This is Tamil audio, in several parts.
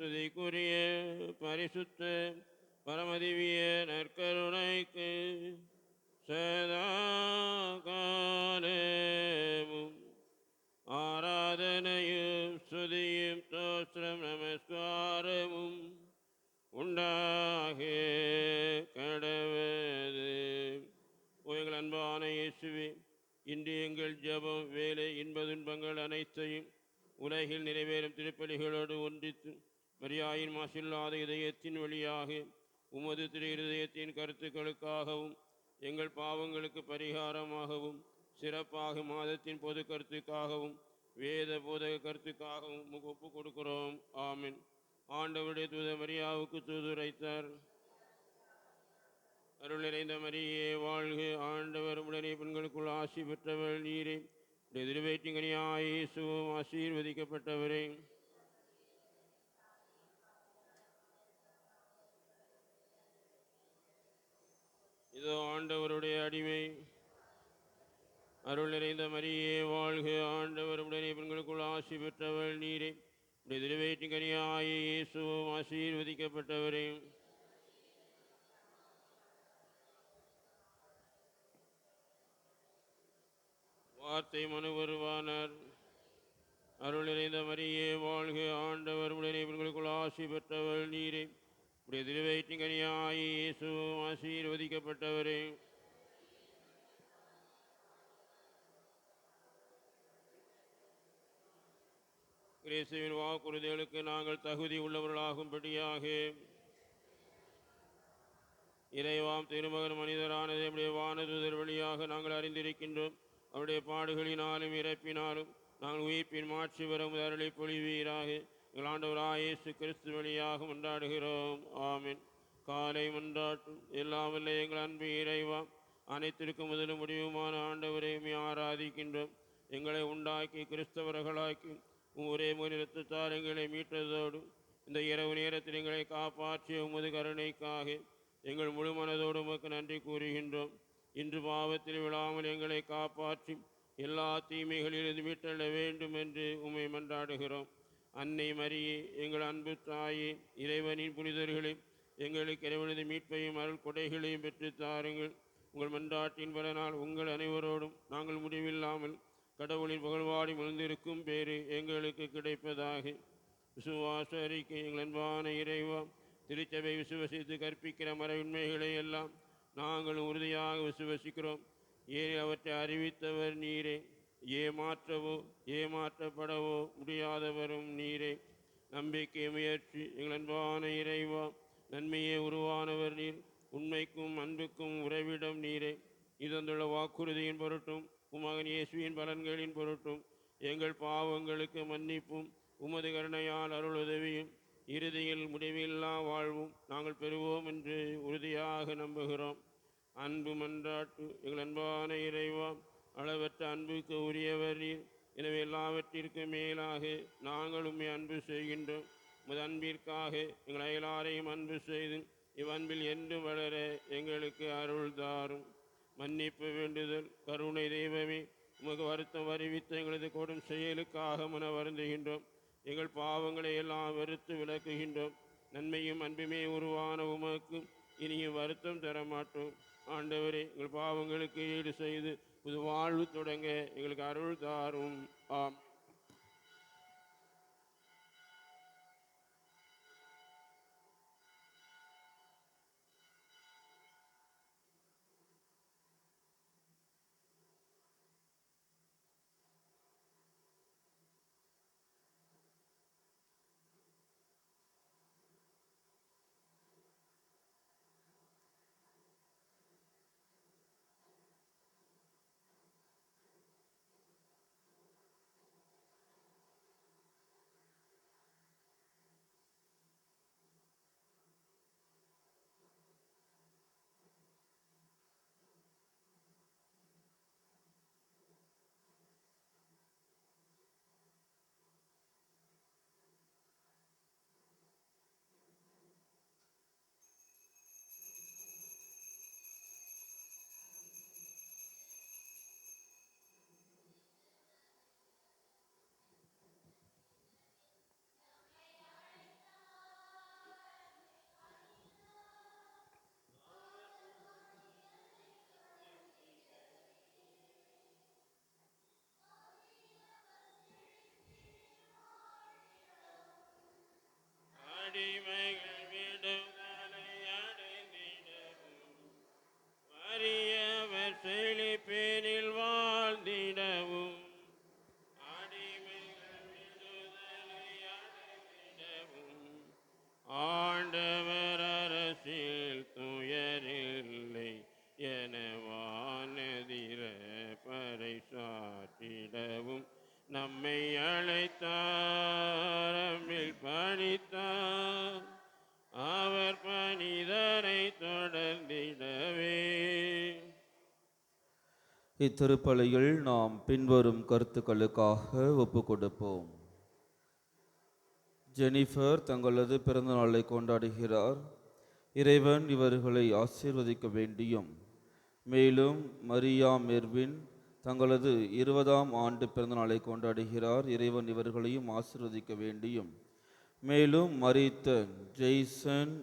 துதிக்குரிய பரிசுத்த பரமதிவிய நற்கருணைக்கு சதா காலமும் ஆராதனையும் ஸ்துதியும் தோத்திரம் நமஸ்காரமும் உண்டாக கடவது. எங்கள் அன்பான இயேசுவே, இன்று எங்கள் ஜெபம், வேலை, இன்ப துன்பங்கள் அனைத்தையும் உலகில் நிறைவேறும் திருப்பலிகளோடு ஒன்றித்து மரியாயின் மாசில்லாத இதயத்தின் வழியாக உமது திரு இருதயத்தின் கருத்துக்களுக்காகவும் எங்கள் பாவங்களுக்கு பரிகாரமாகவும் சிறப்பாக மாதத்தின் பொது கருத்துக்காகவும் வேத போதக கருத்துக்காகவும் ஒப்பு கொடுக்கிறோம். ஆமென். ஆண்டவருடைய தூத மரியாவுக்கு தூதுரைத்தார். அருள் நிறைந்த மரியே வாழ்க, ஆண்டவர் உடனே பெண்களுக்குள் ஆசி பெற்றவர் நீரே. திருவேற்றிங்கனியாய் இயேசுவும் ஆசீர்வதிக்கப்பட்டவரே. இதோ ஆண்டவருடைய அடிமை. அருள் நிறைந்த மரியே வாழ்க, ஆண்டவர் உடனே பெண்களுக்குள் ஆசி பெற்றவர் நீரே. திருவேற்றிங்கனியாய் இயேசுவும் ஆசீர்வதிக்கப்பட்டவரே. வார்த்தை மனு வருவானார். அருள் நிறைந்த மரியே வாழ்க, ஆண்டவர் உடனே பெண்களுக்குள் ஆசி பெற்றவர் நீரே. திருவயிற்றிங்கனியாய் இயேசுவும் ஆசீர்வதிக்கப்பட்டவரே. கிறிஸ்துவின் வாக்குறுதிகளுக்கு நாங்கள் தகுதி உள்ளவர்களாகும்படியாக இறைவாம் திருமகன் மனிதரானது நம்முடைய வானதூதர் வழியாக நாங்கள் அறிந்திருக்கின்றோம். அவருடைய பாடுகளினாலும் இறப்பினாலும் நாங்கள் உயிர்ப்பின் மாற்றி வரும் அருளை பொழிவீராக. எங்கள் ஆண்டவராகிய இயேசு கிறிஸ்து வழியாக மன்றாடுகிறோம். ஆமென். காலை மன்றாட்டும். எல்லாம் வல்ல எங்கள் அன்பு இறைவா, அனைத்திற்கும் முதலும் முடிவுமான ஆண்டவரையுமே ஆராதிக்கின்றோம். எங்களை உண்டாக்கி கிறிஸ்தவர்களாக்கி ஒரே இரத்தத்தால் எங்களை மீட்டதோடு இந்த இரவு நேரத்தில் எங்களை காப்பாற்றிய உமது கருணைக்காக எங்கள் முழு மனதோடு உமக்கு நன்றி கூறுகின்றோம். இன்று பாவத்தில் விழாமல் எங்களை காப்பாற்றி எல்லா தீமைகளிலிருந்து மீட்டெழ வேண்டும் என்று உம்மை மன்றாடுகிறோம். அன்னை மரியே, எங்கள் அன்பு தாயே, இறைவனின் புனிதர்களே, எங்களுக்கு இறைவனது மீட்பையும் அருள் கொடைகளையும் பெற்று தாருங்கள். உங்கள் மன்றாட்டின் பலனால் உங்கள் அனைவரோடும் நாங்கள் முடிவில்லாமல் கடவுளின் புகழ்வாடி மகிழ்ந்திருக்கும் பேறு எங்களுக்கு கிடைப்பதாக. விசுவாச அறிக்கை. எங்கள் அன்பான இறைவா, திருச்சபை விசுவசித்து கற்பிக்கிற மறைவுண்மைகளை எல்லாம் நாங்கள் உறுதியாக விசுவசிக்கிறோம். ஏன் அவற்றை அறிவித்தவர் நீரே. ஏமாற்றவோ ஏமாற்றப்படவோ முடியாதவரும் நீரே. நம்பிக்கை முயற்சி. எங்கள் அன்பான இறைவா, நன்மையே உருவானவர் நீர். உண்மைக்கும் அன்புக்கும் உறைவிடம் நீரே. இதந்துள்ள வாக்குறுதியின் பொருட்டும் உமகன் இயேசுவின் பலன்களின் பொருட்டும் எங்கள் பாவங்களுக்கு மன்னிப்பும் உமது கருணையால் அருள் உதவியும் இறுதியில் முடிவில்லா வாழ்வும் நாங்கள் பெறுவோம் என்று உறுதியாக நம்புகிறோம். அன்பு மன்றாட்டு. எங்கள் அன்பான இறைவா, அளவற்ற அன்புக்கு உரியவர் நீர். எனவே எல்லாவற்றிற்கும் மேலாக நாங்கள் உம்மை அன்பு செய்கின்றோம். உமது அன்பிற்காக எங்கள் அயலாரையும் அன்பு செய்து இவ்வன்பில் என்றும் வளர எங்களுக்கு அருள் தாரும். மன்னிப்பு வேண்டுதல். கருணை தெய்வமே, உமக்கு வருத்தம் அறிவித்த எங்களது கொடும் செயலுக்காக மன வருந்துகின்றோம். எங்கள் பாவங்களை எல்லாம் வெறுத்து விளக்குகின்றோம். நன்மையும் அன்புமே உருவான உமக்கு இனியும் வருத்தம் தரமாட்டோம். ஆண்டவரே, எங்கள் பாவங்களுக்கு ஈடு செய்து புது வாழ்வு தொடங்க எங்களுக்கு அருள் தாரும். ஆம். பணித்தார். அவர் பணிதரை தொடர்ந்திடவே. இத்திருப்பலியில் நாம் பின்வரும் கருத்துக்களுக்காக ஒப்பு கொடுப்போம். ஜெனிஃபர் தங்களது பிறந்தநாளை கொண்டாடுகிறார். இறைவன் இவர்களை ஆசீர்வதிக்க வேண்டியும், மேலும் மரியா மெர்வின் தங்களது 20ஆம் ஆண்டு பிறந்தநாளை கொண்டாடுகிறார். இறைவன் இவர்களையும் ஆசீர்வதிக்க வேண்டியும், மேலும் மரித்த ஜெய்சன்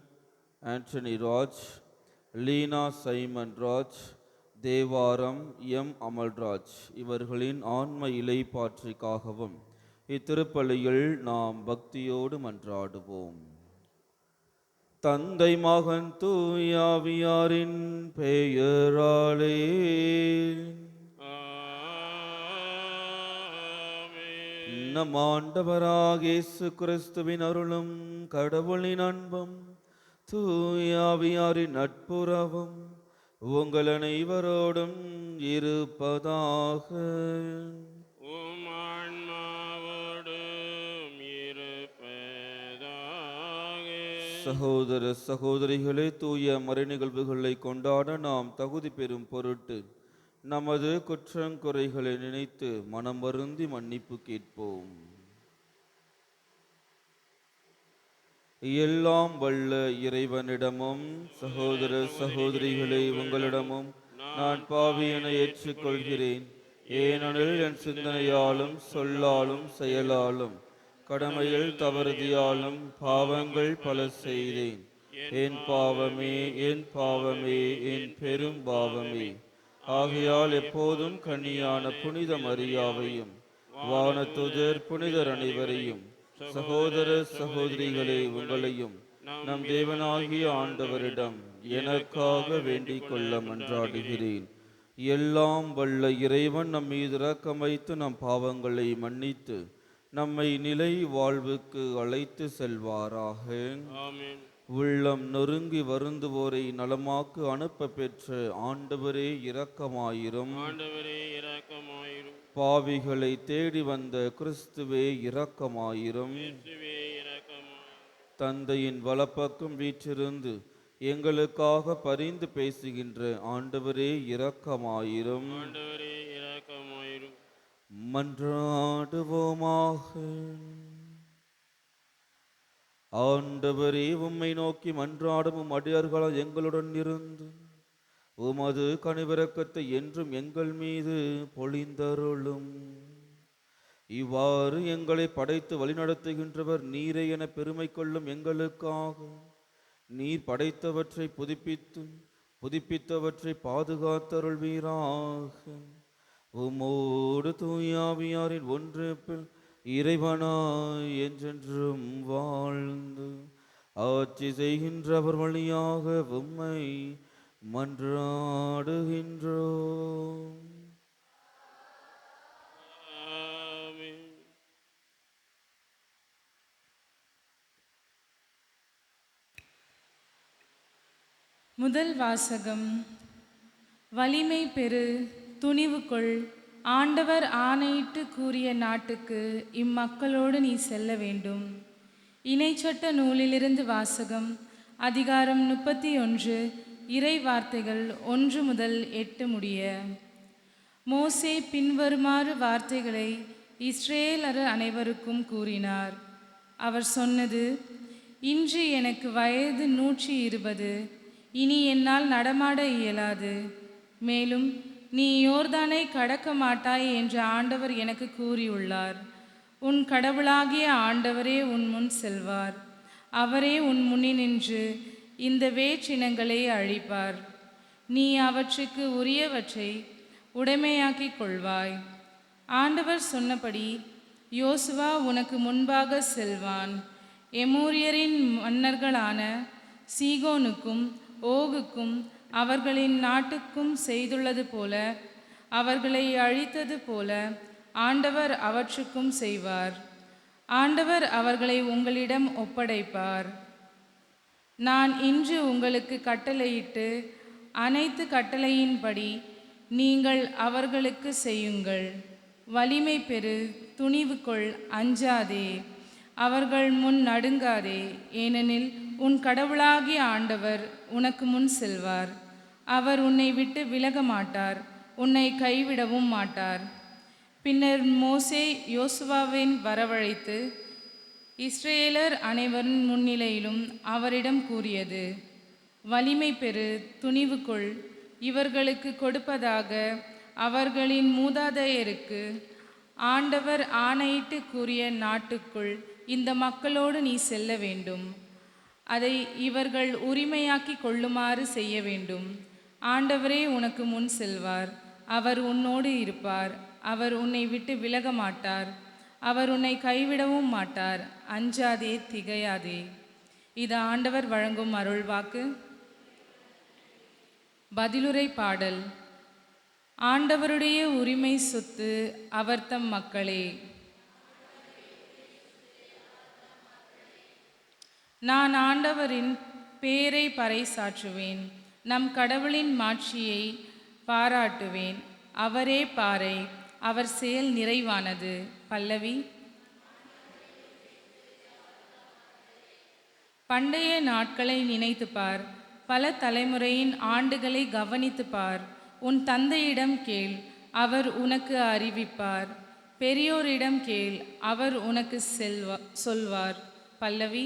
ஆண்டனி ராஜ், லீனா சைமன் ராஜ், தேவாரம் எம் அமல்ராஜ் இவர்களின் ஆன்ம இலைப்பாற்றிக்காகவும் இத்திருப்பலியில் நாம் பக்தியோடு மன்றாடுவோம். தந்தை மகன் தூயாவியாரின் பெயராலே. நம் ஆண்டவராகிய இயேசு கிறிஸ்துவின் அருளும் கடவுளின் அன்பும் தூயாவியாரின் நட்புறவும் உங்கள் அனைவரோடும் இருப்பதாக. உம் ஆன்மாவோடும் இருப்பதாக. சகோதர சகோதரிகளே, தூய மறை நிகழ்வுகளை கொண்டாட நாம் தகுதி பெறும் பொருட்டு நமது குற்றங்குறைகளை நினைத்து மனம் வருந்தி மன்னிப்பு கேட்போம். எல்லாம் வல்ல இறைவனிடமும் சகோதர சகோதரிகளை உங்களிடமும் நான் பாவி என ஏற்றுக்கொள்கிறேன். ஏனெனில் என் சிந்தனையாலும் சொல்லாலும் செயலாலும் கடமையில் தவறுதியாலும் பாவங்கள் பல செய்தேன். என் பாவமே, என் பாவமே, என் பெரும் பாவமே. ஆகையால் எப்போதும் கன்னியான புனித மரியாவையும் வானதூதர் புனிதர் அனைவரையும் சகோதர சகோதரிகளே உங்களையும் நம் தேவனாகிய ஆண்டவரிடம் எனக்காக வேண்டிக் கொள்ள மன்றாடுகிறேன். எல்லாம் வல்ல இறைவன் நம் மீது இரக்கம் வைத்து நம் பாவங்களை மன்னித்து நம்மை நிலை வாழ்வுக்கு அழைத்து செல்வாராக. ஆமென். உள்ளம் நொறுங்கி வருந்துவோரை நலமாக்கு அனுப்ப பெற்ற ஆண்டவரே இரக்கமாயிரும். ஆண்டவரே இரக்கமாயிரும். பாவிகளை தேடி வந்த கிறிஸ்துவே இரக்கமாயிரும். இயேசுவே இரக்கமாயிரும். தந்தையின் வலப்பக்கம் வீற்றிருந்து எங்களுக்காக பரிந்து பேசுகின்ற ஆண்டவரே இரக்கமாயிரும். ஆண்டவரே இரக்கமாயிரும். மன்றாடுவோமாக. ஆண்டவரே, உம்மை நோக்கி மன்றாடும் அடியார்களால் எங்களுடன் இருந்து உமது கனிவிரக்கத்தை என்றும் எங்கள் மீது பொழிந்தருளும். இவ்வாறு எங்களை படைத்து வழிநடத்துகின்றவர் நீரே என பெருமை கொள்ளும் எங்களுக்காக நீர் படைத்தவற்றை புதுப்பித்தவற்றை பாதுகாத்தருள்வீராக. உம்மோடு தூயாவியாரின் ஒன்றிப்பில் இறைவனாய் என்றென்றும் வாழ்ந்து ஆட்சி செய்கின்றவர் வழியாக உம்மை மன்றாடுகின்றோம். ஆமென். முதல் வாசகம். வலிமை பெறு, துணிவு கொள். ஆண்டவர் ஆணையிட்டு கூறிய நாட்டுக்கு இம்மக்களோடு நீ செல்ல வேண்டும். இணைச்சட்ட நூலிலிருந்து வாசகம். அதிகாரம் 31, இறை வார்த்தைகள் 1 முதல் 8 முடிய. மோசே பின்வருமாறு வார்த்தைகளை இஸ்ரேலர் அனைவருக்கும் கூறினார். அவர் சொன்னது: இன்று எனக்கு வயது 120. இனி என்னால் நடமாட இயலாது. மேலும் நீ யோர்தானை கடக்க மாட்டாய் என்று ஆண்டவர் எனக்கு கூறியுள்ளார். உன் கடவுளாகிய ஆண்டவரே உன் முன் செல்வார். அவரே உன் முன்னின்று இந்த வேற்றினங்களை அழிப்பார். நீ அவற்றுக்கு உரியவற்றை உடைமையாக்கிக் கொள்வாய். ஆண்டவர் சொன்னபடி யோசுவா உனக்கு முன்பாக செல்வான். எமோரியரின் மன்னர்களான சீகோனுக்கும் ஓகுக்கும் அவர்களின் நாட்டுக்கும் செய்துள்ளது போல, அவர்களை அழித்தது போல ஆண்டவர் அவற்றுக்கும் செய்வார். ஆண்டவர் அவர்களை உங்களிடம் ஒப்படைப்பார். நான் இன்று உங்களுக்கு கட்டளையிட்டு அனைத்து கட்டளையின்படி நீங்கள் அவர்களுக்கு செய்யுங்கள். வலிமை பெறு, துணிவு கொள், அஞ்சாதே. அவர்கள் முன் நடுங்காதே, ஏனெனில் உன் கடவுளாகிய ஆண்டவர் உனக்கு முன் செல்வார். அவர் உன்னை விட்டு விலக மாட்டார், உன்னை கைவிடவும் மாட்டார். பின்னர் மோசே யோசுவாவின் வரவழைத்து இஸ்ரேலர் அனைவரின் முன்னிலையிலும் அவரிடம் கூறியது: வலிமை பெறு, துணிவு கொள். இவர்களுக்கு கொடுப்பதாக அவர்களின் மூதாதையருக்கு ஆண்டவர் ஆணையிட்டு கூறிய நாட்டுக்குள் இந்த மக்களோடு நீ செல்ல வேண்டும். அதை இவர்கள் உரிமையாக்கி கொள்ளுமாறு செய்ய வேண்டும். ஆண்டவரே உனக்கு முன் செல்வார். அவர் உன்னோடு இருப்பார். அவர் உன்னை விட்டு விலக மாட்டார். அவர் உன்னை கைவிடவும் மாட்டார். அஞ்சாதே, திகையாதே. இது ஆண்டவர் வழங்கும் அருள்வாக்கு. பதிலுரை பாடல். ஆண்டவருடைய உரிமை சொத்து அவர் தம் மக்களே. நான் ஆண்டவரின் பேரை பறைசாற்றுவேன், நம் கடவுளின் மாட்சியை பாராட்டுவேன். அவரே பாறை, அவர் செயல் நிறைவானது. பல்லவி. பண்டைய நாட்களை நினைத்து பார், பல தலைமுறையின் ஆண்டுகளை கவனித்து பார். உன் தந்தையிடம் கேள், அவர் உனக்கு அறிவிப்பார். பெரியோரிடம் கேள், அவர் உனக்கு சொல்வார். பல்லவி.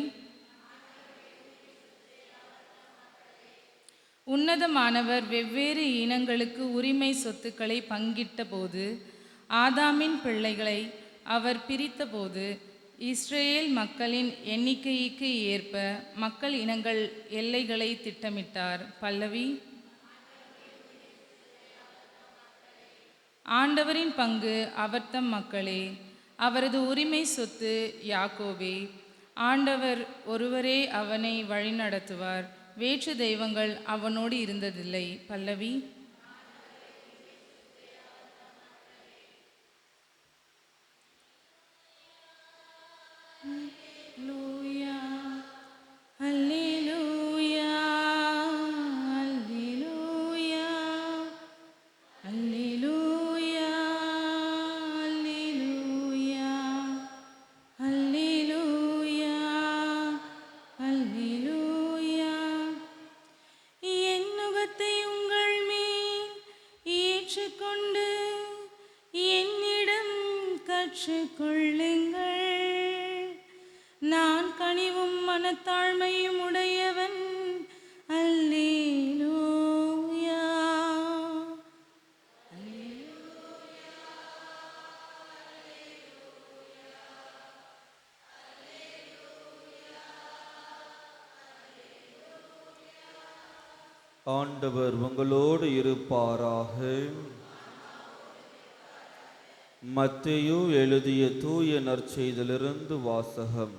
உன்னதமானவர் வெவ்வேறு இனங்களுக்கு உரிமை சொத்துக்களை பங்கிட்ட போது, ஆதாமின் பிள்ளைகளை அவர் பிரித்தபோது, இஸ்ரேல் மக்களின் எண்ணிக்கைக்கு ஏற்ப மக்கள் இனங்கள் எல்லைகளை திட்டமிட்டார். பல்லவி. ஆண்டவரின் பங்கு அவர் தம் மக்களே, அவரது உரிமை சொத்து யாக்கோபே. ஆண்டவர் ஒருவரே அவனை வழிநடத்துவார், வேற்று தெய்வங்கள் அவனோடு இருந்ததில்லை. பல்லவி. நான் கனிவும் மனத்தாழ்மையும் உடையவன். அல்லேலூயா. ஆண்டவர் உங்களோடு இருப்பாராக. மத்தேயு எழுதிய தூய நற்செய்தியிலிருந்து வாசகம்.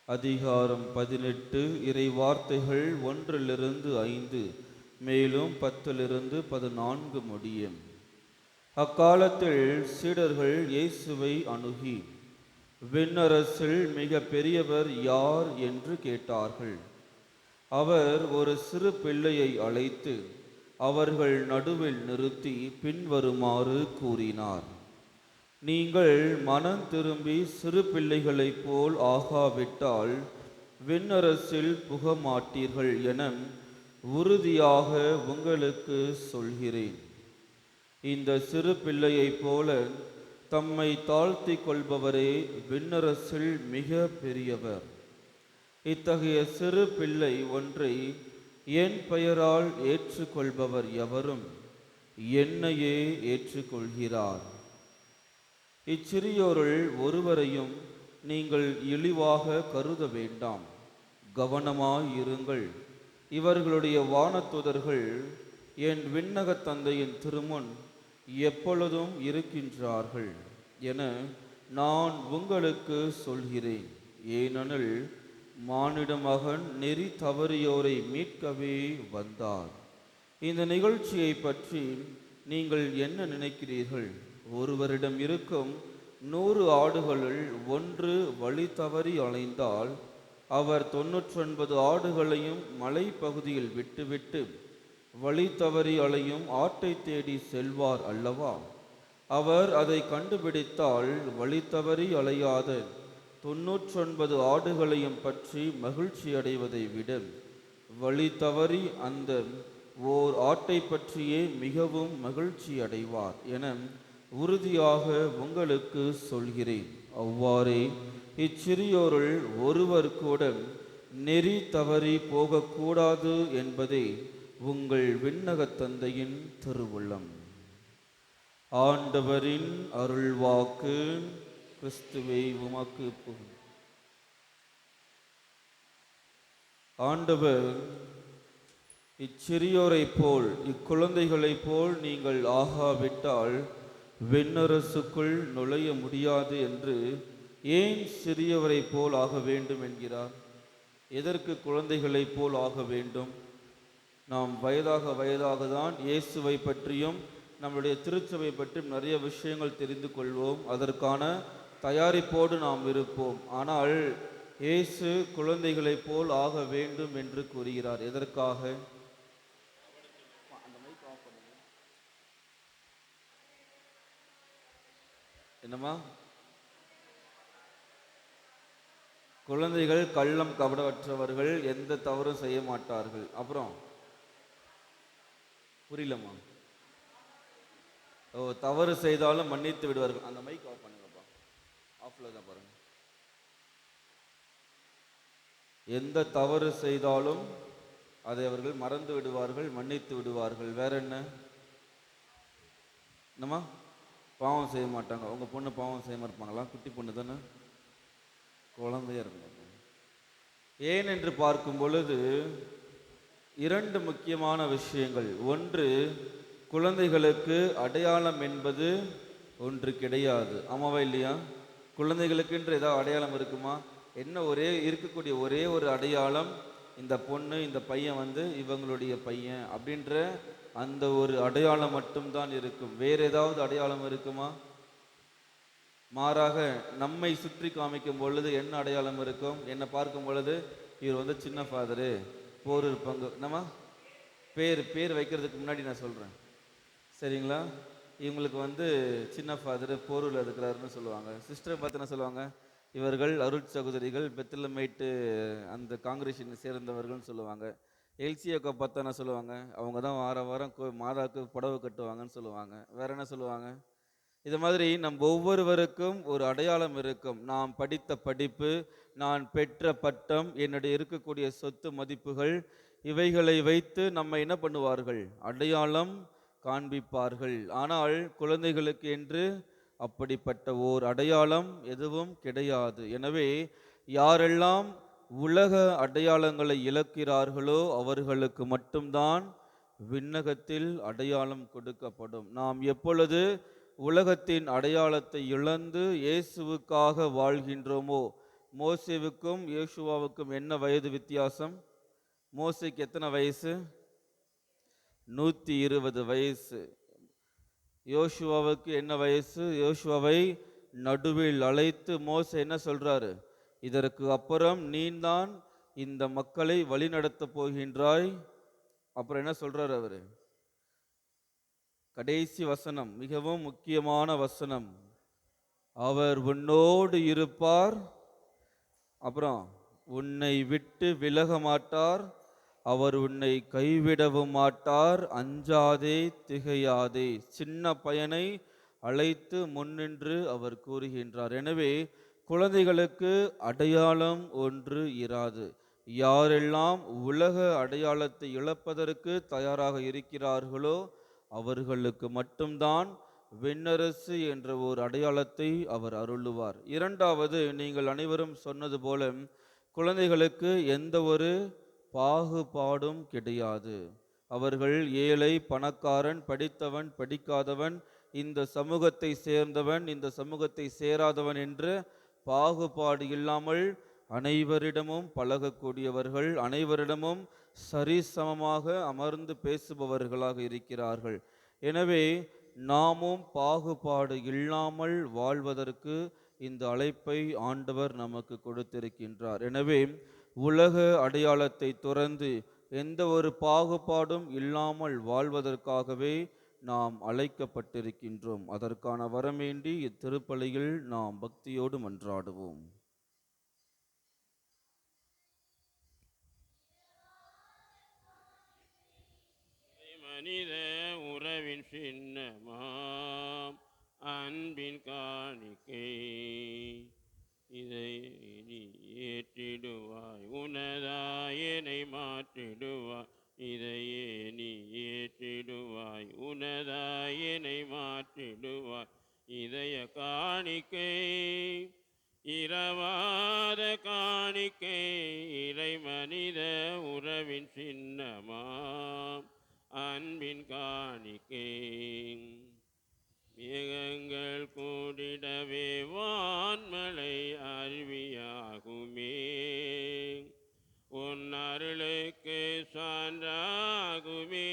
அதிகாரம் 18, இறை வார்த்தைகள் 1-5, மேலும் 10-14 முடியும். அக்காலத்தில் சீடர்கள் இயேசுவை அணுகி, விண்ணரசில் மிக பெரியவர் யார் என்று கேட்டார்கள். அவர் ஒரு சிறு பிள்ளையை அழைத்து அவர்கள் நடுவில் நிறுத்தி பின்வருமாறு கூறினார்: நீங்கள் மனம் திரும்பி சிறு பிள்ளைகளைப் போல் ஆகாவிட்டால் விண்ணரசில் புகமாட்டீர்கள் என உறுதியாக உங்களுக்கு சொல்கிறேன். இந்த சிறு பிள்ளையைப் போல தம்மை தாழ்த்தி கொள்பவரே விண்ணரசில் மிக பெரியவர். இத்தகைய சிறு பிள்ளை ஒன்றை என் பெயரால் ஏற்றுக்கொள்பவர் எவரும் என்னையே ஏற்றுக்கொள்கிறார். இச்சிறியோருள் ஒருவரையும் நீங்கள் இழிவாக கருத வேண்டாம். கவனமாயிருங்கள். இவர்களுடைய வானதூதர்கள் என் விண்ணகத் தந்தையின் திருமுன் எப்பொழுதும் இருக்கின்றார்கள் என நான் உங்களுக்கு சொல்கிறேன். ஏனெனில் மானிட மகன் நெறி தவறியோரை மீட்கவே வந்தார். இந்த நிகழ்ச்சியை பற்றி நீங்கள் என்ன நினைக்கிறீர்கள்? ஒருவரிடம் இருக்கும் 100 ஆடுகளுள் ஒன்று வழி தவறி அலைந்தால் அவர் 99 ஆடுகளையும் மலைப்பகுதியில் விட்டுவிட்டு வழி தவறி அலையும் ஆட்டை தேடி செல்வார் அல்லவா? அவர் அதை கண்டுபிடித்தால் வழி தவறி அலையாத 99 ஆடுகளையும் பற்றி மகிழ்ச்சி அடைவதை விட வழி தவறி அந்த ஓர் ஆட்டை பற்றியே மிகவும் மகிழ்ச்சி அடைவார் என உறுதியாக உங்களுக்கு சொல்கிறேன். அவ்வாறே இச்சிறியோருள் ஒருவர் கூட நெறி தவறி போகக்கூடாது என்பதே உங்கள் விண்ணகத் தந்தையின் திருவுள்ளம். ஆண்டவரின் அருள்வாக்கு. கிறிஸ்துவே உமக்கு புகழ். ஆண்டவர் இச்சிறியோரைப் போல் இக்குழந்தைகளைப் போல் நீங்கள் ஆகாவிட்டால் விண்ணரசுக்குள் நுழைய முடியாது என்று ஏன் சிறியவரைப் போல் ஆக வேண்டும் என்கிறார்? எதற்கு குழந்தைகளைப் போல் ஆக வேண்டும்? நாம் வயதாக தான் இயேசுவை பற்றியும் நம்முடைய திருச்சபை பற்றியும் நிறைய விஷயங்கள் தெரிந்து கொள்வோம். அதற்கான தயாரிப்போடு நாம் இருப்போம். ஆனால் இயேசு குழந்தைகளைப் போல் ஆக வேண்டும் என்று கூறுகிறார். எதற்காக? என்னம்மா? குழந்தைகள் கள்ளம் கபடற்றவர்கள், எந்த தவறும் செய்ய மாட்டார்கள். அப்புறம் புரியலம்மா? தவறு செய்தாலும் மன்னித்து விடுவார்கள். அந்த மைக் ஆஃப் பண்ணுங்கப்பா. ஆஃப்ல தான் பாருங்க. எந்த தவறு செய்தாலும் அதை அவர்கள் மறந்து விடுவார்கள், மன்னித்து விடுவார்கள். வேற என்ன? என்னம்மா? பாவம் செய்ய மாட்டாங்க. உங்க பொண்ணு பாவம் செய்ய இருப்பாங்களா? குட்டி பொண்ணு தானே, குழந்தையா இருப்பாங்க. ஏன் என்று பார்க்கும் பொழுது 2 முக்கியமான விஷயங்கள். ஒன்று, குழந்தைகளுக்கு அடையாளம் என்பது ஒன்று கிடையாது. ஆமாவா இல்லையா? குழந்தைகளுக்குன்ற ஏதாவது அடையாளம் இருக்குமா? என்ன இருக்கக்கூடிய ஒரே ஒரு அடையாளம், இந்த பொண்ணு இந்த பையன் இவங்களுடைய பையன் அப்படின்ற அந்த ஒரு அடையாளம் மட்டும்தான் இருக்கும். வேற ஏதாவது அடையாளம் இருக்குமா? மாறாக நம்மை சுற்றி காமிக்கும் பொழுது என்ன அடையாளம் இருக்கும்? என்னை பார்க்கும் பொழுது இவர் சின்ன ஃபாதரு, போரூர் பங்கு. நம்ம பேர் வைக்கிறதுக்கு முன்னாடி நான் சொல்கிறேன், சரிங்களா? இவங்களுக்கு சின்ன ஃபாதரு போரூரில் இருக்கிறாருன்னு சொல்லுவாங்க. சிஸ்டரை பார்த்து என்ன சொல்லுவாங்க? இவர்கள் அருட் சகோதரிகள், பெத்தலமேட்டு அந்த காங்கிரேஷனை சேர்ந்தவர்கள்னு சொல்லுவாங்க. எல்சியோக்கா பார்த்தா என்ன சொல்லுவாங்க? அவங்க தான் வாரம் மாதாவுக்கு புடவை கட்டுவாங்கன்னு சொல்லுவாங்க. வேற என்ன சொல்லுவாங்க? இது மாதிரி நம் ஒவ்வொருவருக்கும் ஒரு அடையாளம் இருக்கும். நாம் படித்த படிப்பு, நான் பெற்ற பட்டம், என்னுடைய இருக்கக்கூடிய சொத்து மதிப்புகள், இவைகளை வைத்து நம்ம என்ன பண்ணுவார்கள்? அடையாளம் காண்பிப்பார்கள். ஆனால் குழந்தைகளுக்கு என்று அப்படிப்பட்ட ஓர் அடையாளம் எதுவும் கிடையாது. எனவே யாரெல்லாம் உலக அடையாளங்களை இழக்கிறார்களோ அவர்களுக்கு மட்டும்தான் விண்ணகத்தில் அடையாளம் கொடுக்கப்படும். நாம் எப்பொழுது உலகத்தின் அடையாளத்தை இழந்து இயேசுவுக்காக வாழ்கின்றோமோ, மோசேவுக்கும் யோசுவாவுக்கும் என்ன வயது வித்தியாசம்? மோசேக்கு எத்தனை வயசு? 120 வயசு. யோசுவாவுக்கு என்ன வயசு? யோசுவாவை நடுவில் அழைத்து மோசே என்ன சொல்றாரு? இதற்கு அப்புறம் நீதான் இந்த மக்களை வழிநடத்த போகின்றாய். அப்புறம் என்ன சொல்றாரு அவரு? கடைசி வசனம், மிகவும் முக்கியமான வசனம். அவர் உன்னோடு இருப்பார், அப்புறம் உன்னை விட்டு விலக மாட்டார், அவர் உன்னை கைவிடவும் மாட்டார், அஞ்சாதே திகையாதே. சின்ன பையனை அழைத்து முன்னின்று அவர் கூறுகின்றார். எனவே குழந்தைகளுக்கு அடையாளம் ஒன்று இராது. யாரெல்லாம் உலக அடையாளத்தை இழப்பதற்கு தயாராக இருக்கிறார்களோ அவர்களுக்கு மட்டும்தான் விண்ணரசு என்ற ஒரு அடையாளத்தை அவர் அருளுவார். இரண்டாவது, நீங்கள் அனைவரும் சொன்னது போல குழந்தைகளுக்கு எந்த ஒரு பாகுபாடும் கிடையாது. அவர்கள் ஏழை, பணக்காரன், படித்தவன், படிக்காதவன், இந்த சமூகத்தை சேர்ந்தவன், இந்த சமூகத்தை சேராதவன் என்று பாகுபாடு இல்லாமல் அனைவரிடமும் பழகக்கூடியவர்கள், அனைவரிடமும் சரிசமமாக அமர்ந்து பேசுபவர்களாக இருக்கிறார்கள். எனவே நாமும் பாகுபாடு இல்லாமல் வாழ்வதற்கு இந்த அழைப்பை ஆண்டவர் நமக்கு கொடுத்திருக்கின்றார். எனவே உலக அடையாளத்தை துறந்து எந்த ஒரு பாகுபாடும் இல்லாமல் வாழ்வதற்காகவே நாம் அழைக்கப்பட்டிருக்கின்றோம். அதற்கான வரம் வேண்டி இத்திருப்பலியில் நாம் பக்தியோடு மன்றாடுவோம். மனித உறவின் சின்னமாம் அன்பின் காணிக்கை இதை நீ ஏற்றிடுவாய், உனதாயனை மாற்றிடுவாய். இதையே நீ ஏற்றிடுவாய், உனதாயனை மாற்றிடுவாய். இதய காணிக்கை இரவாத காணிக்கை, இறை மனித உறவின் சின்னமாம் அன்பின் காணிக்கை. மேகங்கள் கூடிடவே வான்மலை அருவியாகுமே, உன் அருளுக்கு சான்றாகுமே.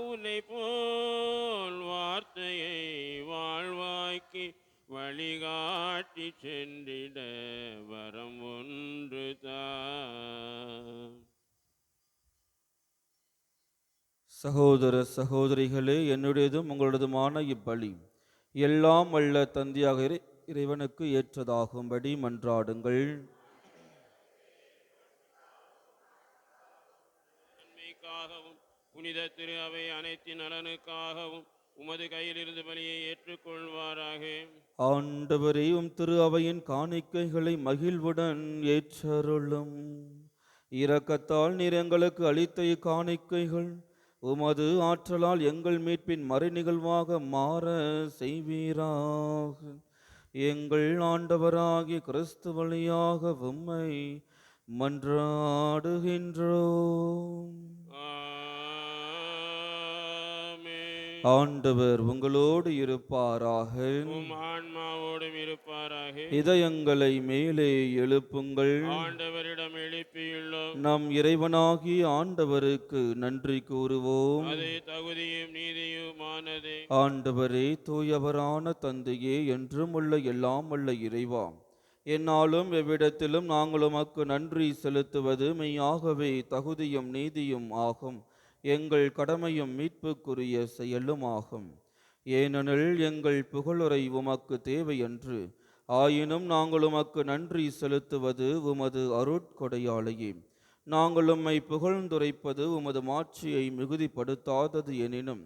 உன்னை போல் வார்த்தையை வாழ்வாய்க்கு வழிகாட்டி சென்றிட வரம் ஒன்று தான். சகோதர சகோதரிகளே, என்னுடையதும் உங்களதுமான இப்பலி எல்லாம் வல்ல தந்தையாக இறைவனுக்கு ஏற்றதாகும்படி மன்றாடுங்கள். நன்மைக்காகவும் புனித திரு அவை அனைத்தின் நலனுக்காகவும் உமது கையிலிருந்து பலியை ஏற்றுக்கொள்வாராக. ஆண்டவரே, திரு அவையின் காணிக்கைகளை மகிழ்வுடன் ஏற்றருளும். இரக்கத்தால் நீர் எங்களுக்கு அளித்த இக்காணிக்கைகள் உமது ஆற்றலால் எங்கள் மீட்பின் மறைநிகழ்வாக மாற செய்வீராக. எங்கள் ஆண்டவராகிய கிறிஸ்து வழியாக உம்மை மன்றாடுகின்றோம். ஆண்டவர் உங்களோடு இருப்பாராக. உம் ஆன்மாவோடும் இருப்பாராக. இதயங்களை மேலே எழுப்புங்கள். ஆண்டவரிடம் எழுப்பியுள்ளோம். நம் இறைவனாகிய ஆண்டவருக்கு நன்றி கூறுவோம். அது தகுதியும் நீதியுமானதே. ஆண்டவரே, தூயவரான தந்தையே, என்றும் உள்ள எல்லாம் உள்ள இறைவா, என்னாலும் எவ்விடத்திலும் நாங்கள் உமக்கு நன்றி செலுத்துவது மெய்யாகவே தகுதியும் நீதியும் ஆகும். எங்கள் கடமையும் மீட்புக்குரிய செயலும் ஆகும். ஏனெனில் எங்கள் புகழுரை உமக்கு தேவையன்று, ஆயினும் நாங்கள் உமக்கு நன்றி செலுத்துவது உமது அருட்கொடையாலேயே. நாங்கள் உம்மை புகழ்ந்துரைப்பது உமது மாட்சியை மிகுதிப்படுத்தாதது எனினும்,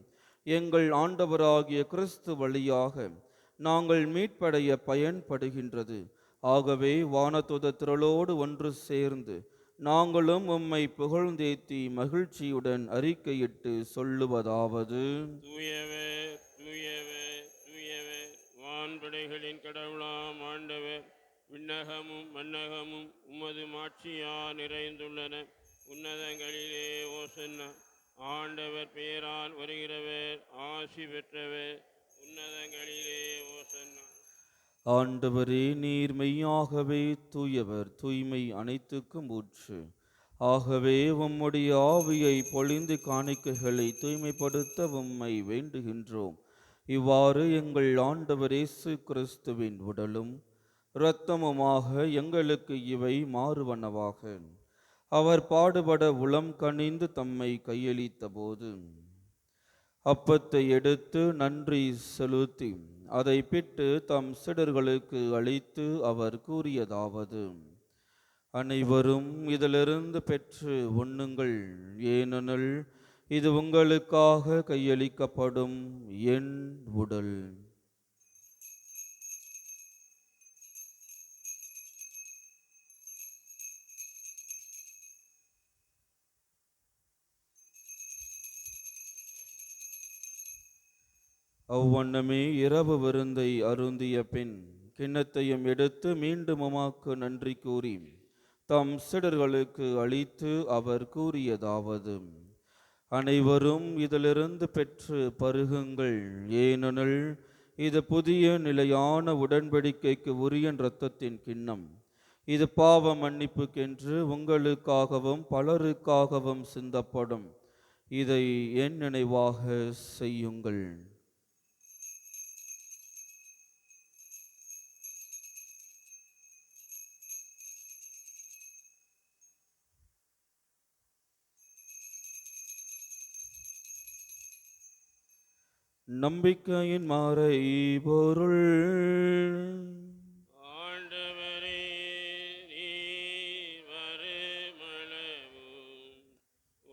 எங்கள் ஆண்டவராகிய கிறிஸ்து வழியாக நாங்கள் மீட்படைய பயன்படுகின்றது. ஆகவே வானதுத திரளோடு ஒன்று சேர்ந்து நாங்களும் உம்மை புகழ்ந்தேத்தி மகிழ்ச்சியுடன் அறிக்கையிட்டு சொல்லுவதாவது: தூயவர் தூயவர் தூயவர், வான்படைகளின் கடவுளாம் ஆண்டவர். விண்ணகமும் மண்ணகமும் உமது மாட்சியால் நிறைந்துள்ளன. உன்னதங்களிலே ஓசன்னா. ஆண்டவர் பெயரால் வருகிறவர் ஆசி பெற்றவர். உன்னதங்களிலே ஓசன்னா. ஆண்டவரே, நீர் மெய்யாகவே தூயவர், தூய்மை அனைத்துக்கும் ஊற்று. ஆகவே உம்முடைய ஆவியை பொழிந்து காணிக்கைகளை தூய்மைப்படுத்த உம்மை வேண்டுகின்றோம். இவ்வாறு எங்கள் ஆண்டவர் இயேசு கிறிஸ்துவின் உடலும் இரத்தமுமாக எங்களுக்கு இவை மாறுவனவாக. அவர் பாடுபட உளம் கனிந்து தம்மை கையளித்த போது அப்பத்தை எடுத்து நன்றி செலுத்தி அதை பிட்டு தம் சீடர்களுக்கு அளித்து அவர் கூறியதாவது: அனைவரும் இதிலிருந்து பெற்று உண்ணுங்கள், ஏனெனில் இது உங்களுக்காக கையளிக்கப்படும் என் உடல். அவ்வண்ணமே இரவு விருந்தை அருந்திய பின் கிண்ணத்தையும் எடுத்து மீண்டும் உமக்கு நன்றி கூறி தம் சீடர்களுக்கு அளித்து அவர் கூறியதாவது: அனைவரும் இதிலிருந்து பெற்று பருகுங்கள், ஏனெனில் இது புதிய நிலையான உடன்படிக்கைக்கு உரிய இரத்தத்தின் கிண்ணம். இது பாவ மன்னிப்புக்கென்று உங்களுக்காகவும் பலருக்காகவும் சிந்தப்படும். இதை என் நினைவாக செய்யுங்கள். நம்பிக்கையின் மறை பொருள். ஆண்டவரே, நீர் வருமளவும்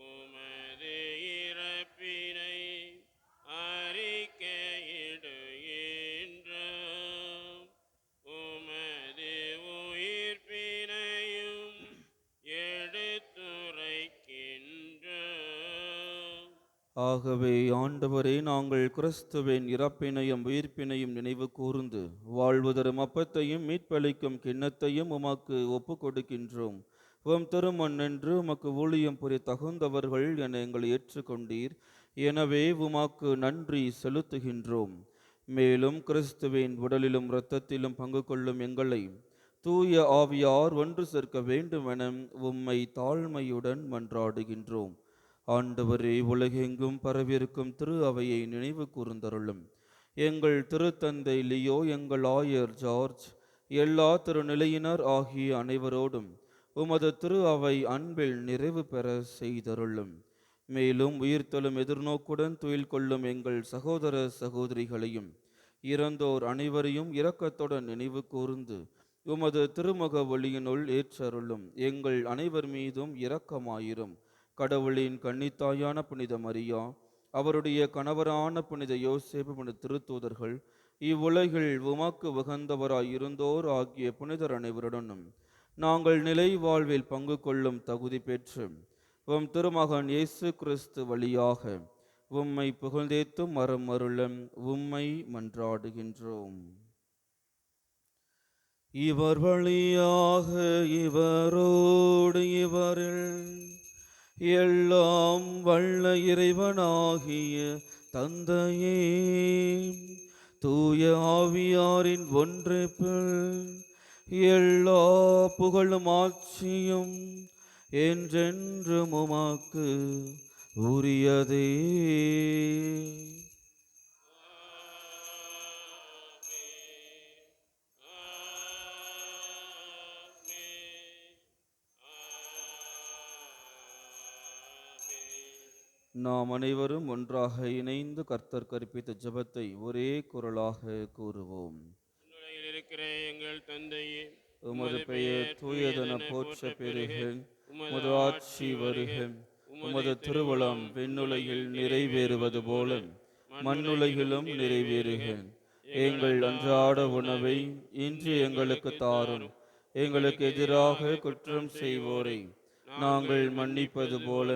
உமது இறப்பினை அறிக்கையிடுகின்றோம். உமது உயிர்ப்பினையும் எடுத்துரைக்கின்றோம். ஆகவே ஆண்டவரே, நாங்கள் கிறிஸ்துவின் இறப்பினையும் உயிர்ப்பினையும் நினைவு கூர்ந்து வாழ்வு தரும் அப்பத்தையும் மீட்பளிக்கும் கிண்ணத்தையும் உமக்கு ஒப்பு கொடுக்கின்றோம். உம் திருமண் என்று உமக்கு ஊழியம் புரிய தகுந்தவர்கள் என எங்களை ஏற்றுக்கொண்டீர். எனவே உமக்கு நன்றி செலுத்துகின்றோம். மேலும் கிறிஸ்துவின் உடலிலும் இரத்தத்திலும் பங்கு கொள்ளும் எங்களை தூய ஆவியார் ஒன்று சேர்க்க வேண்டுமென உம்மை தாழ்மையுடன் மன்றாடுகின்றோம். ஆண்டவரே, உலகெங்கும் பரவியிருக்கும் திரு அவையை நினைவு கூர்ந்தருளும். எங்கள் திருத்தந்தை லியோ, எங்கள் ஆயர் ஜார்ஜ், எல்லா திருநிலையினர் ஆகிய அனைவரோடும் உமது திரு அவை அன்பில் நிறைவு பெற செய்தருளும். மேலும் உயிர்த்தெழும் எதிர்நோக்குடன் துயில் கொள்ளும் எங்கள் சகோதர சகோதரிகளையும் இறந்தோர் அனைவரையும் இரக்கத்துடன் நினைவு கூர்ந்து உமது திருமுக ஒளியினுள் ஏற்றருளும். எங்கள் அனைவர் மீதும் இரக்கமாயிரும். கடவுளின் கன்னித்தாயான புனித மரியா, அவருடைய கணவரான புனித யோசேப்பு, புனித திருத்தூதர்கள், இவ்வுலகில் உமக்கு உகந்தவராய் இருந்தோர் ஆகிய புனிதர் அனைவருடனும் நாங்கள் நிலை வாழ்வில் பங்கு கொள்ளும் தகுதி பெற்று உம் திருமகன் இயேசு கிறிஸ்து வழியாக உம்மை புகழ்ந்தேத்தும் மரம் அருளம் உம்மை மன்றாடுகின்றோம். இவர் வழியாக இவரோடு இவரில் எல்லாம் வல்ல இறைவனாகிய தந்தையே, தூய ஆவியாரின் ஒன்றிப்பில் எல்லா புகழும் ஆட்சியும் என்றென்றும் உமக்கு உரியதே. நாம் அனைவரும் ஒன்றாக இணைந்து கர்த்தர் கற்பித்த ஜெபத்தை ஒரே குரலாக கூறுவோம். உலகில் இருக்கிற எங்கள் தந்தையே, உமது பெயர் தூயதென போற்ற பெறுக. உமது ஆட்சி வருக. உமது திருவுளம் விண்ணுலகில் நிறைவேறுவது போல மண்ணுலகிலும் நிறைவேறுக. எங்கள் அன்றாட உணவை இன்று எங்களுக்கு தாரும். எங்களுக்கு எதிராக குற்றம் செய்வோரை நாங்கள் மன்னிப்பது போல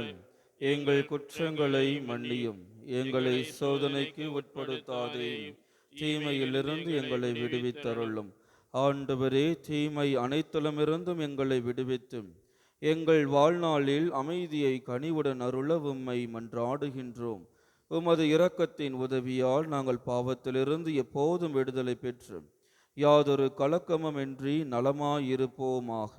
எங்கள் குற்றங்களை மன்னியும். எங்களை சோதனைக்கு உட்படுத்தாதேயும், தீமையிலிருந்து எங்களை விடுவித்தருளும். ஆண்டவரே, தீமை அனைத்திலுமிருந்தும் எங்களை விடுவித்தும் எங்கள் வாழ்நாளில் அமைதியை கனிவுடன் அருள உம்மை மன்றாடுகின்றோம். உமது இரக்கத்தின் உதவியால் நாங்கள் பாவத்திலிருந்து எப்போதும் விடுதலை பெற்று யாதொரு கலக்கமுமின்றி நலமாயிருப்போமாக.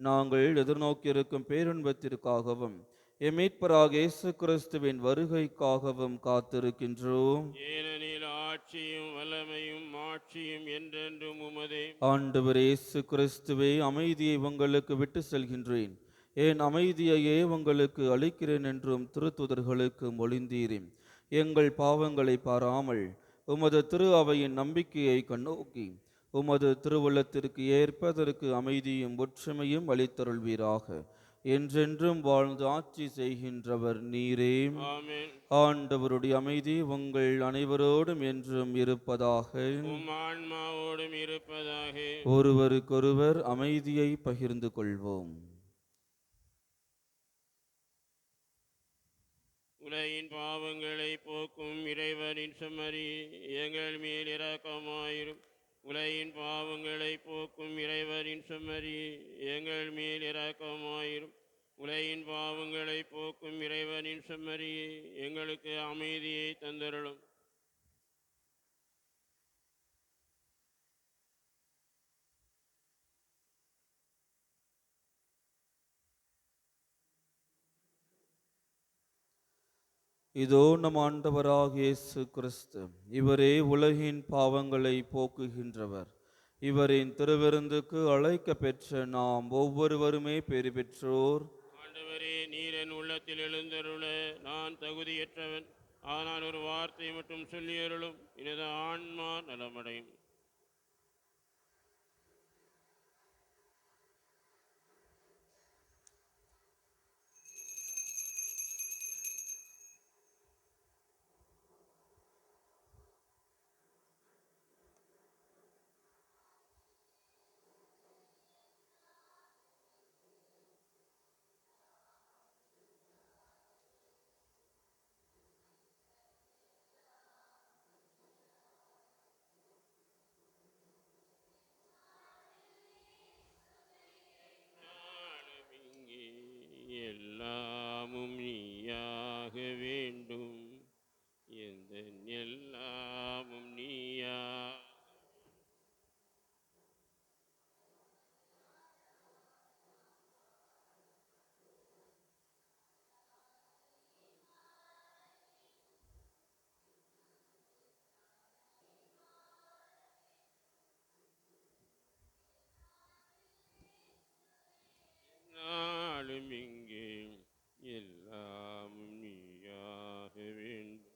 நாங்கள் எதிர்நோக்கியிருக்கும் பேரின்பத்திற்காகவும் எம் மீட்பராக இயேசு கிறிஸ்துவின் வருகைக்காகவும் காத்திருக்கின்றோம். ஏனெனில் ஆட்சியும் வல்லமையும் மாட்சியும் என்றென்றும் உமதே. ஆண்டவர் இயேசு கிறிஸ்துவே, அமைதியை உங்களுக்கு விட்டு செல்கின்றேன், என் அமைதியையே உங்களுக்கு அளிக்கிறேன் என்றும் திருத்தூதர்களுக்கு மொழிந்தீரேன். எங்கள் பாவங்களை பாராமல் உமது திரு அவையின் நம்பிக்கையை கண்ணோக்கி உமது திருவுள்ளத்திற்கு ஏற்பதற்கு அமைதியும் ஒற்றுமையும் அளித்தருள்வீராக. என்றென்றும் வாழ்ந்து ஆட்சி செய்கின்றவர் நீரே. ஆமென். ஆண்டவருடைய அமைதி உங்கள் அனைவரோடும் என்றும் இருப்பதாக. உம் ஆன்மாவோடும் இருப்பதாக. ஒருவருக்கொருவர் அமைதியை பகிர்ந்து கொள்வோம். உலகின் பாவங்களை போக்கும் இறைவனின் செம்மறி, எங்கள் மேல் இரக்கமாயிரும். உலகின் பாவங்களை போக்கும் இறைவனின் செம்மறி, எங்கள் மேல் இரக்கமாயிரும். உலகின் பாவங்களை போக்கும் இறைவனின் செம்மறி, எங்களுக்கு அமைதியை தந்தருளும். இதோ நம் ஆண்டவராகிய இயேசு கிறிஸ்து, இவரே உலகின் பாவங்களை போக்குகின்றவர். இவரின் திருவிருந்துக்கு அழைக்க பெற்ற நாம் ஒவ்வொருவருமே பேறு பெற்றோர். ஆண்டவரே, நீர் என் உள்ளத்தில் எழுந்தருள நான் தகுதியற்றவன். ஆனால் ஒரு வார்த்தை மட்டும் சொல்லியருளும், எனது ஆன்மா நலமடையும். இங்கே எல்லாமும் நீயாக வேண்டும், எந்த எல்லாமும் நீயா. நாளும் இங்கே எல்லாமும் நீயாக வேண்டும்.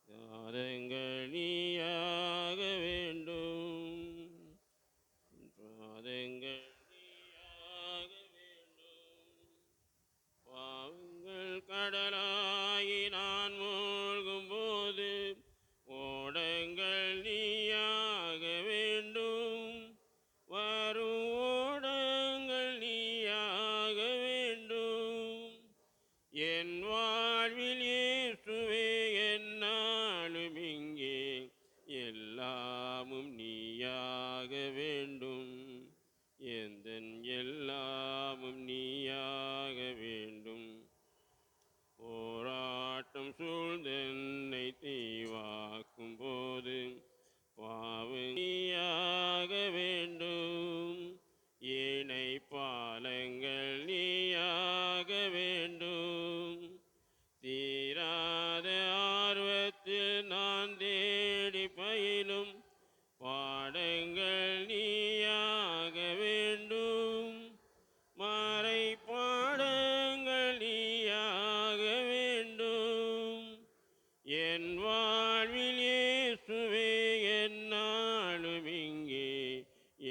பாதங்கள் நீயாக வேண்டும், பாதங்கள் நீயாக வேண்டும். பாவங்கள் கடலாகி நான் மூழ்கும் போது ஓடங்கள் நீயாக வேண்டும், வரும் ஓடங்கள் நீயாக வேண்டும். என் வாழ்வில் இயேசுவே என்னாலும் இங்கே எல்லாமும் நீயாக வேண்டும், எந்தன் எல்லாமும் நீயாக வேண்டும். போராட்டம் சூழ்ந்தென்னை தீவாக்கும் போது பாவம் நீயாக வேண்டும், ஏனை பாலங்கள் நீயாக வேண்டும். தீராத ஆர்வத்தில் நான் தேடி பயிலும் பாடங்கள் நீயாக வேண்டும், மறை பாடங்கள் நீயாக வேண்டும். என் வாழ்வில் இயேசுவே என்னாலும் இங்கே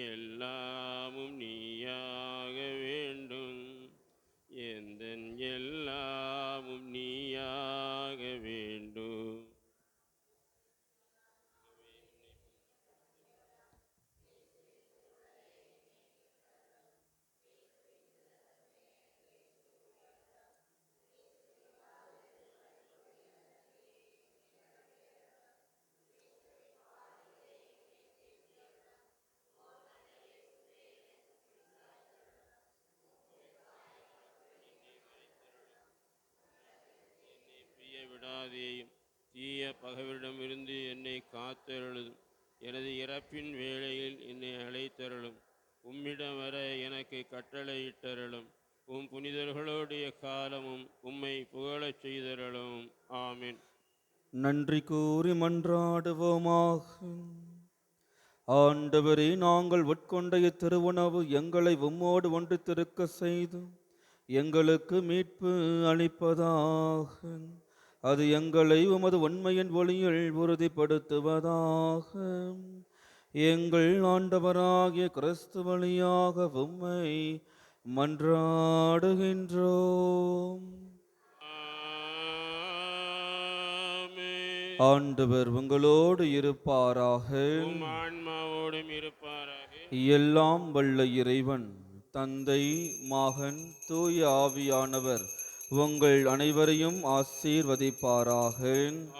எல்லாமும் நீயாக வேண்டும், எந்தன் எல்லாமும் நீயாக வேண்டும். பிரிய விடாதேயும், தீய பகைவரிடமிருந்து என்னை காத்தருளும். எனது இறப்பின் வேளையில் என்னை அழைத்தருளும். உம்மிடம் வர எனக்கு கட்டளையிட்டருளும். உம் புனிதர்களுடைய காலமும் உம்மை புகழச் செய்தருளும். ஆமென். நன்றி கூறி மன்றாடுவோமாக. ஆண்டவரே, நாங்கள் உட்கொண்ட இத்திருவுணவு எங்களை உம்மோடு ஒன்றித்திருக்க செய்து எங்களுக்கு மீட்பு அளிப்பதாக. அது எங்களை உமது உண்மையின் ஒளியில் உறுதிப்படுத்துவதாக. எங்கள் ஆண்டவராகிய கிறிஸ்து வழியாக உம்மை மன்றாடுகின்றோம். ஆமென். ஆண்டவர் உங்களோடு இருப்பாராக. உம் ஆன்மாவோடும் இருப்பாராக. எல்லாம் வல்ல இறைவன் தந்தை, மகன், தூய ஆவியானவர் உங்கள் அனைவரையும் ஆசீர்வதிப்பாராக.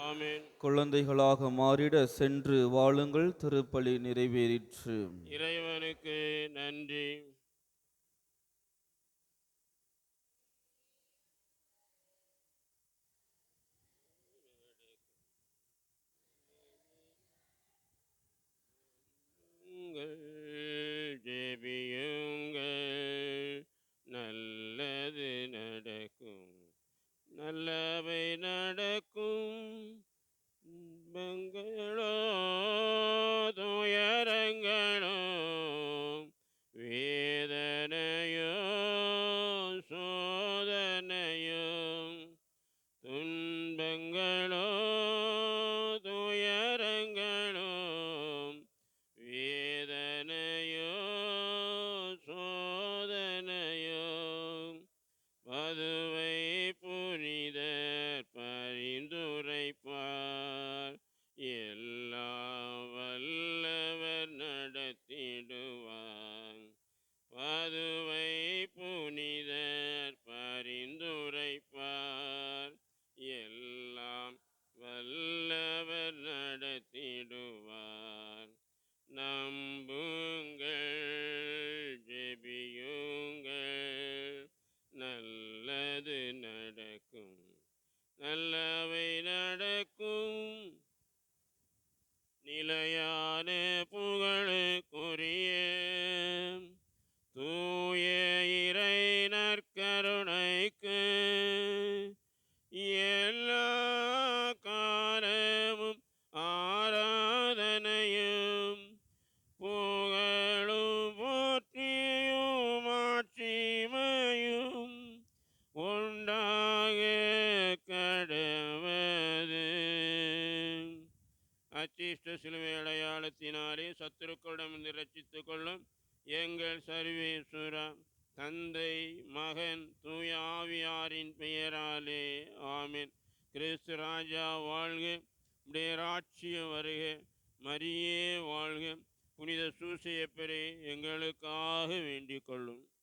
ஆமென். குழந்தைகளாக மாறிட சென்று வாழுங்கள். திருப்பலி நிறைவேறிற்று. இறைவனுக்கு நன்றி. ஜெபியுங்கள், நல்லது நடக்கும், நல்லவை நடக்கும். மங்களோ நல்லவை நடக்கும். நிலையான புகழுக்குரிய தூய இறை நற்கருணைக்கு எல்லா காலமும் ஆராதனையும் புகழும் போற்றியும் ஆட்சிமையும் உண்டாக கடவது. அச்சிஷ்ட சிலுவை அடையாளத்தினாலே சத்துருக்களிடமிருந்து ரட்சித்துக் கொள்ளும் எங்கள் சர்வேஸ்வரா, தந்தை மகன் தூய ஆவியாரின் பெயராலே ஆமென். கிறிஸ்து ராஜா வாழ்க, உடைய ராட்சியம் வருக, மரியே வாழ்க, புனித சூசையப்பரே எங்களுக்காக வேண்டிக் கொள்ளும்.